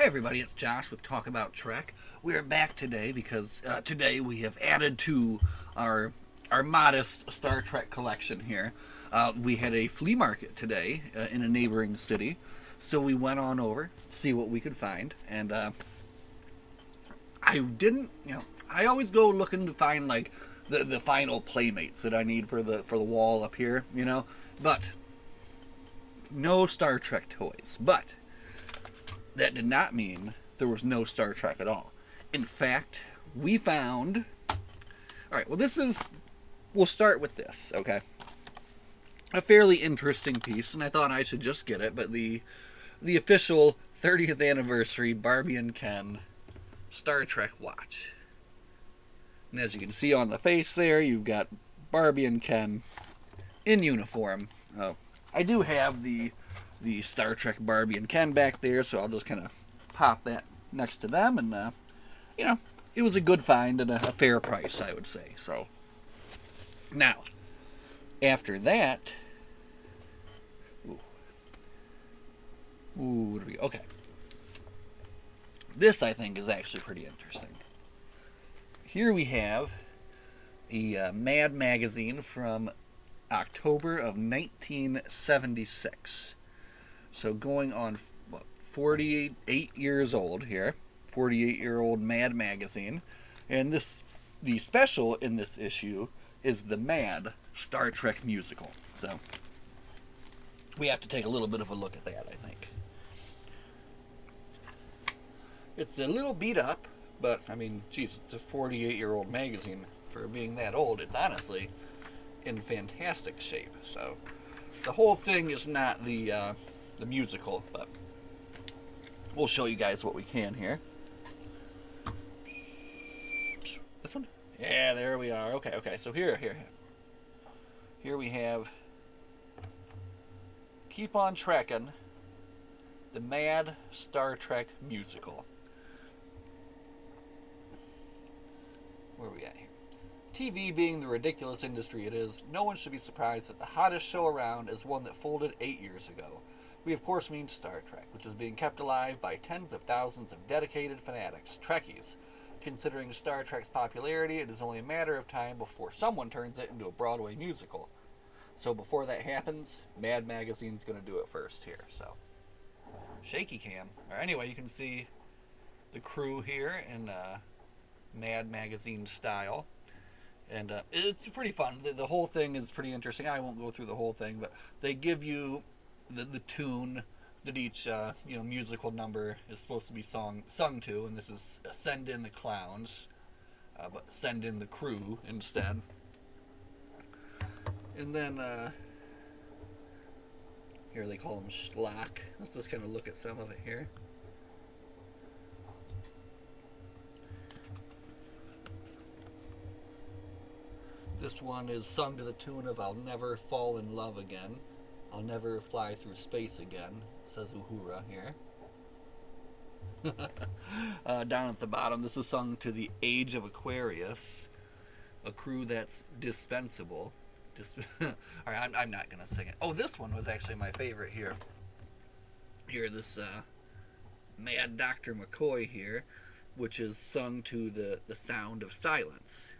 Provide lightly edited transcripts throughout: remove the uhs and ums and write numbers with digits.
everybody, it's Josh with Talk About Trek. We are back today because today we have added to our modest Star Trek collection here. We had a flea market today in a neighboring city, so we went on over to see what we could find. And I didn't, I always go looking to find like the final playmates that I need for the wall up here, but no Star Trek toys. But that did not mean there was no Star Trek at all. In fact, we found... Alright, well we'll start with this, okay? A fairly interesting piece, and I thought I should just get it, but the official 30th anniversary Barbie and Ken Star Trek watch. And as you can see on the face there, you've got Barbie and Ken in uniform. I do have the Star Trek Barbie and Ken back there, so I'll just kind of pop that next to them, and it was a good find and a fair price, I would say. So now, after that, okay, this I think is actually pretty interesting. Here we have a Mad magazine from October of 1976. So going on 48 years old here, 48-year-old Mad magazine, and the special in this issue is the Mad Star Trek musical. So we have to take a little bit of a look at that, I think. It's a little beat up, but I mean, geez, it's a 48-year-old magazine. For being that old, it's honestly in fantastic shape. So the whole thing is not the musical, but we'll show you guys what we can here. This one? Yeah, there we are. Okay. So here we have Keep on Trekking, the Mad Star Trek musical. Where are we at here? TV being the ridiculous industry it is, no one should be surprised that the hottest show around is one that folded 8 years ago. We of course mean Star Trek, which is being kept alive by tens of thousands of dedicated fanatics, Trekkies. Considering Star Trek's popularity, it is only a matter of time before someone turns it into a Broadway musical. So before that happens, Mad Magazine's going to do it first here. So, shaky cam. Anyway, you can see the crew here in Mad Magazine style. And it's pretty fun. The whole thing is pretty interesting. I won't go through the whole thing, but they give you the tune that each musical number is supposed to be sung to, and this is Send in the Clowns, but Send in the Crew instead. And then here they call them schlock. Let's just kind of look at some of it here. This one is sung to the tune of I'll Never Fall in Love Again. I'll Never Fly Through Space Again, says Uhura here. Down at the bottom, this is sung to the Age of Aquarius, a crew that's dispensable. Alright, I'm not going to sing it. Oh, this one was actually my favorite here. Here, this Mad Dr. McCoy here, which is sung to the sound of silence.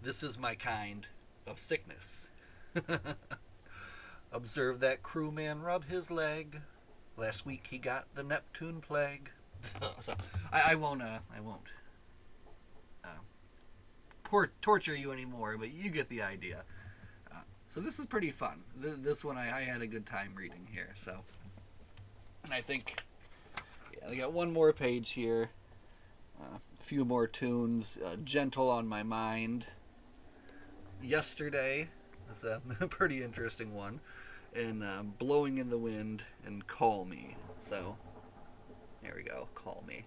This is my kind of sickness. Observe that crewman rub his leg. Last week he got the Neptune plague. So I won't torture you anymore, but you get the idea. So this is pretty fun. This one I had a good time reading here. So, and I think, I got one more page here. A few more tunes. Gentle on My Mind. Yesterday is a pretty interesting one, and Blowing in the Wind and Call Me. So there we go, Call Me.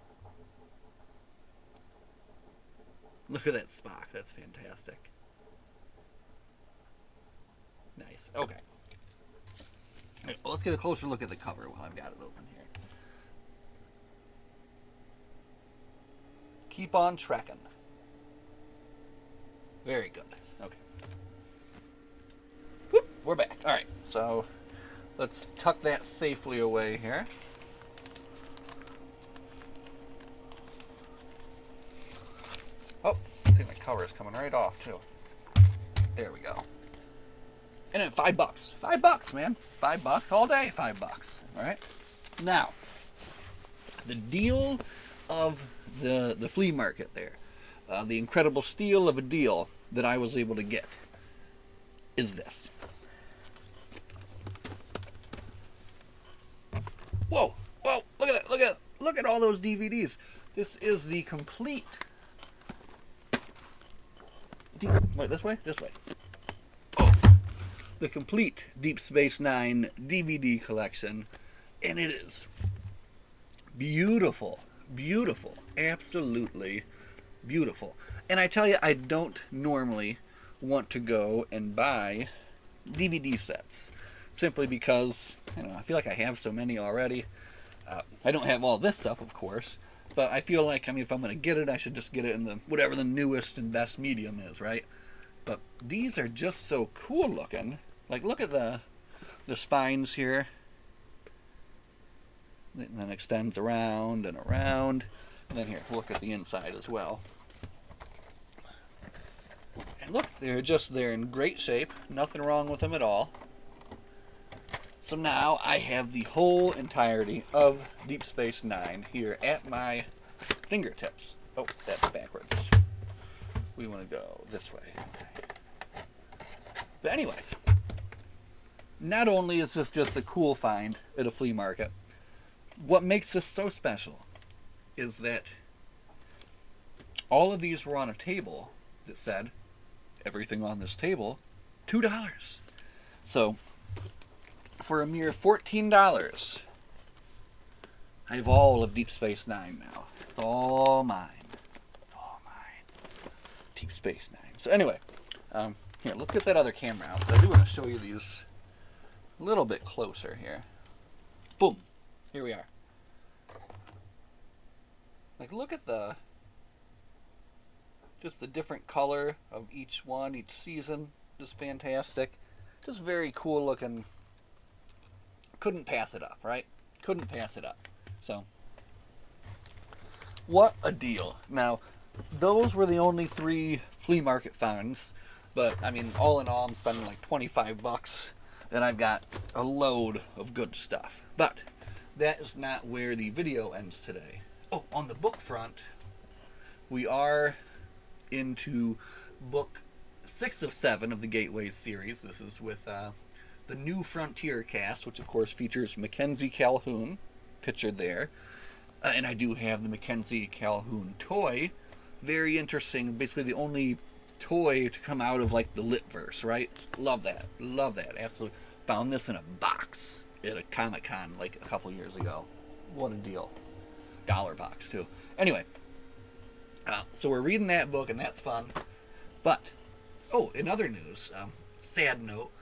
Look at that Spock, that's fantastic. Nice. Okay, well, let's get a closer look at the cover while I've got it open here. Keep on Trekking. Very good. Okay. Whoop, we're back. Alright, so let's tuck that safely away here. Oh, see, my cover is coming right off, too. There we go. And then $5. $5, man. $5 all day, $5. All right? Now, the deal of the flea market there, the incredible steal of a deal that I was able to get is this. Whoa, whoa, look at that, look at that. Look at all those DVDs. This is the complete... Wait, this way? This way. Oh, the complete Deep Space Nine DVD collection. And it is beautiful. Beautiful. Absolutely beautiful. And I tell you, I don't normally want to go and buy DVD sets. Simply because, I feel like I have so many already. I don't have all this stuff, of course. But I feel like, if I'm going to get it, I should just get it in the whatever the newest and best medium is, right? But these are just so cool looking. Like, look at the spines here. And then extends around and around. And then here, look at the inside as well. And look, they're in great shape. Nothing wrong with them at all. So now I have the whole entirety of Deep Space Nine here at my fingertips. Oh, that's backwards. We want to go this way. Okay. But anyway, not only is this just a cool find at a flea market, what makes this so special is that all of these were on a table that said, everything on this table, $2. So, for a mere $14, I have all of Deep Space Nine now. It's all mine. It's all mine. Deep Space Nine. So anyway, here, let's get that other camera out. So I do want to show you these a little bit closer here. Boom. Here we are. Like, look at just the different color of each one, each season. Just fantastic. Just very cool looking. Couldn't pass it up, right? Couldn't pass it up. So, what a deal. Now, those were the only 3 flea market finds, but, all in all, I'm spending like $25, and I've got a load of good stuff. But, that is not where the video ends today. Oh, on the book front, we are into book 6 of 7 of the Gateways series. This is with, the New Frontier cast, which of course features Mackenzie Calhoun, pictured there. And I do have the Mackenzie Calhoun toy. Very interesting. Basically the only toy to come out of like the Litverse, right? Love that. Love that. Absolutely. Found this in a box at a Comic-Con like a couple years ago. What a deal. $1 box too. Anyway, so we're reading that book and that's fun. But, in other news, sad note,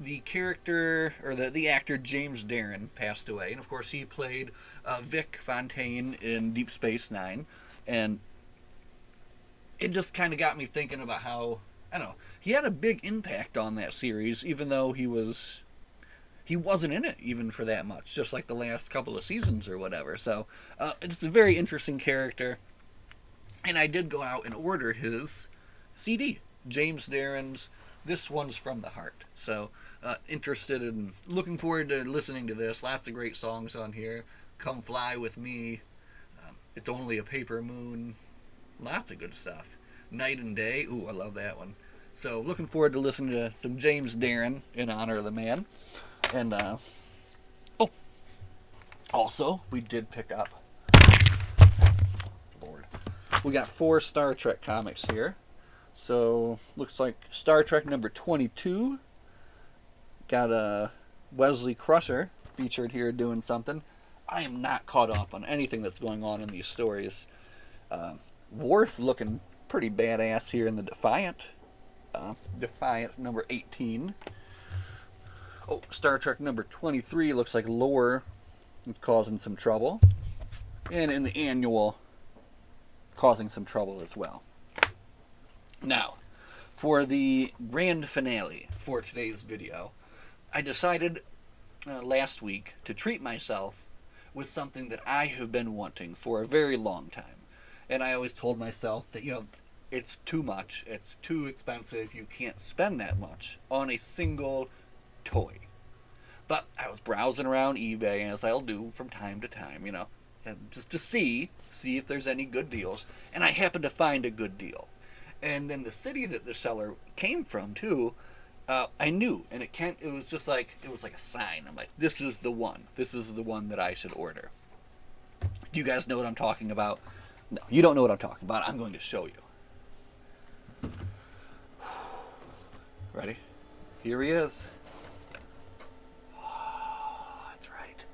the character, or the actor James Darren passed away. And of course he played Vic Fontaine in Deep Space Nine. And it just kind of got me thinking about how, he had a big impact on that series, even though he wasn't in it even for that much, just like the last couple of seasons or whatever. So it's a very interesting character. And I did go out and order his CD, James Darren's This One's From the Heart. So, interested in, looking forward to listening to this. Lots of great songs on here. Come Fly With Me. It's Only a Paper Moon. Lots of good stuff. Night and Day. Ooh, I love that one. So, looking forward to listening to some James Darren in honor of the man. And, also, we did pick up, Lord, we got 4 Star Trek comics here. So, looks like Star Trek number 22. Got a Wesley Crusher featured here doing something. I am not caught up on anything that's going on in these stories. Worf looking pretty badass here in the Defiant. Defiant number 18. Oh, Star Trek number 23 looks like Lore is causing some trouble. And in the annual, causing some trouble as well. Now, for the grand finale for today's video, I decided last week to treat myself with something that I have been wanting for a very long time. And I always told myself that, it's too much. It's too expensive. You can't spend that much on a single toy. But I was browsing around eBay, as I'll do from time to time, and just to see if there's any good deals. And I happened to find a good deal. And then the city that the seller came from too, I knew, and it was just like it was like a sign. I'm like, this is the one. This is the one that I should order. Do you guys know what I'm talking about? No, you don't know what I'm talking about. I'm going to show you. Ready? Here he is. Oh, that's right.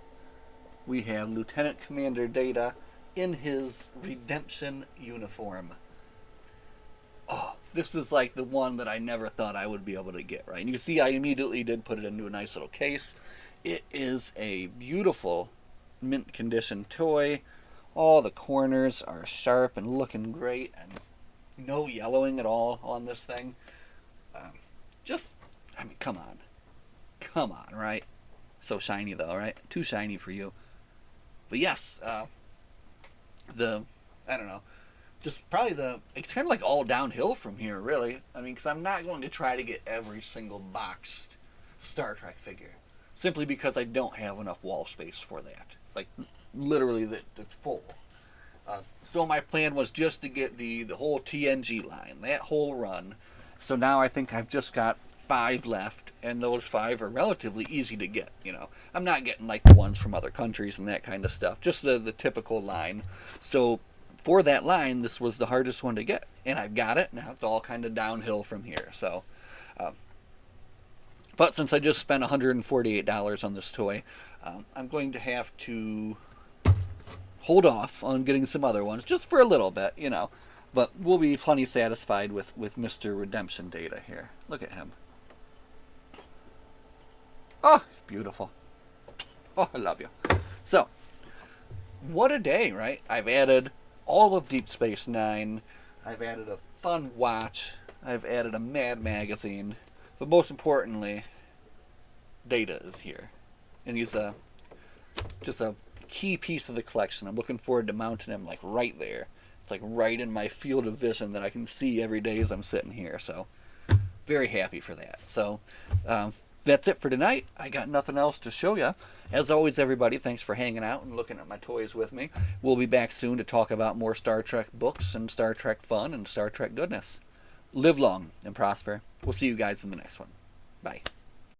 We have Lieutenant Commander Data in his redemption uniform. Oh, this is like the one that I never thought I would be able to get, right? And you can see I immediately did put it into a nice little case. It is a beautiful mint condition toy. All the corners are sharp and looking great, and no yellowing at all on this thing. Come on. Come on, right? So shiny though, right? Too shiny for you. But yes, I don't know, just probably it's kind of like all downhill from here, really. I mean, because I'm not going to try to get every single boxed Star Trek figure, simply because I don't have enough wall space for that. Like, literally, it's full. So my plan was just to get the whole TNG line, that whole run. So now I think I've just got 5 left, and those 5 are relatively easy to get. I'm not getting like the ones from other countries and that kind of stuff, just the typical line. So for that line, this was the hardest one to get, and I've got it. Now it's all kind of downhill from here. So, but since I just spent $148 on this toy, I'm going to have to hold off on getting some other ones just for a little bit, But we'll be plenty satisfied with Mr. Redemption Data here. Look at him. Oh, he's beautiful. Oh, I love you. So, what a day, right? I've added all of Deep Space Nine. I've added a fun watch. I've added a Mad magazine. But most importantly, Data is here. And he's just a key piece of the collection. I'm looking forward to mounting him like right there. It's like right in my field of vision that I can see every day as I'm sitting here. So, very happy for that. So, that's it for tonight. I got nothing else to show you. As always, everybody, thanks for hanging out and looking at my toys with me. We'll be back soon to talk about more Star Trek books and Star Trek fun and Star Trek goodness. Live long and prosper. We'll see you guys in the next one. Bye.